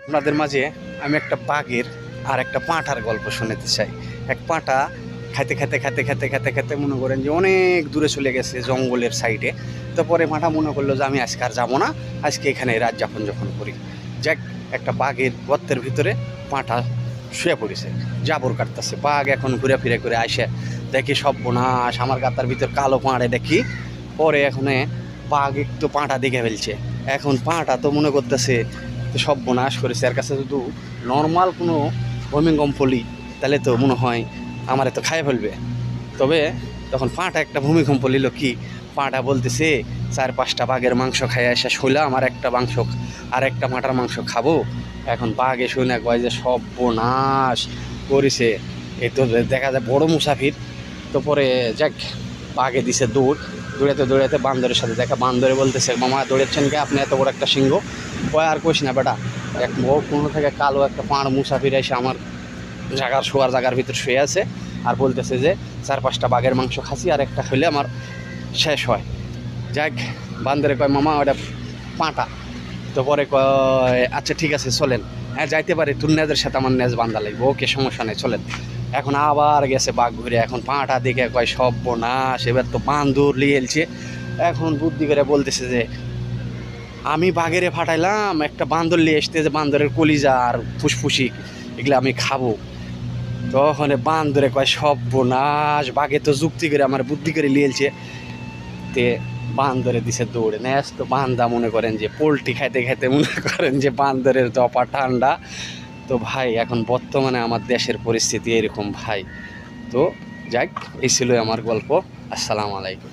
আপনাদের মাঝে আমি একটা বাঘের আর একটা পাঁঠার গল্প শোনাতে চাই। এক পাঁঠা খাইতে খাইতে খাইতে খাইতে খাইতে খাইতে মনে করেন যে অনেক দূরে চলে গেছে জঙ্গলের সাইডে। তো পরে পাঁঠা মনে করলো যে আমি আজকে আর যাবো না, আজকে এখানে রাত যাপন যখন করি। যাক, একটা বাঘের গর্তের ভিতরে পাঁঠা শুয়ে পড়েছে, জাবর কাটতেছে। বাঘ এখন ঘুরে ফিরে করে আসে, দেখি সব বোনাস আমার গাতার ভিতর কালো পাঁড়ে দেখি। পরে এখানে বাঘ একটু পাঁঠা দেখে ফেলছে। এখন পাঁঠা তো মনে করতেছে সব বোনাস করেছে, এর কাছে শুধু নর্মাল কোনো ভূমিকম্পলি তাহলে তো মনে হয় আমার তো খাইয়ে ফেলবে। তবে তখন পাঁঠা একটা ভূমিকম্প নিল কি, পাঁঠা বলতেছে 4-5টা বাঘের মাংস খাইয়ে শেষ হইলাম, আর একটা মাংস আর একটা পাঁঠার মাংস খাবো। এখন বাঘে শুনে কয় যে সব বোনাস করেছে, এই তো দেখা যায় বড় মুসাফির। তো পরে যাক, বাঘে দিছে দৌড়, দৌড়াতে দৌড়াতে বান্দরের সাথে দেখা। বান্দরে বলতেছে মামা দৌড়েছেন কে আপনি, এত বড় একটা সিংহ। কয় আর কইস না বেটা, এক কোনো থেকে কালো একটা পাঁড় মুসাফির এসে আমার শোয়ার জায়গার ভিতর শুয়ে আছে, আর বলতেছে যে 4-5টা বাঘের মাংস খাসি, আর একটা হইলে আমার শেষ হয়। যাক, বান্দরে কয় মামা ওটা পাঁটা। তো পরে কয় আচ্ছা ঠিক আছে চলেন, হ্যাঁ যাইতে পারি, তোর নেজের সাথে আমার নেজ বান্ধা লাগবে, ওকে সমস্যা নেই চলেন। এখন আবার গেছে বাঘ ঘুরে, এখন পাঁটা দিকে কয় সব বোনাস, এবার তো বান্দর লিয়েলছে। এখন বুদ্ধি করে বলতেছে যে আমি বাঘেরে ফাটাইলাম, একটা বান্দর নিয়ে আসতে, যে বান্দরের কলিজা আর ফুসফুসি এগুলো আমি খাবো। তখন বান্দরে কয় সব বোনাস, বাঘে তো যুক্তি করে আমার বুদ্ধি করে লিয়েলছে। তে বান্দরে দিছে দৌড়ে নেস। তো বান্দা মনে করেন যে পোলট্রি খাইতে খাইতে মনে করেন যে বান্দরের দপা ঠান্ডা। তো ভাই এখন বর্তমানে আমার দেশের পরিস্থিতি এরকম ভাই। তো যাক, এই ছিল আমার গল্প। আসসালামু আলাইকুম।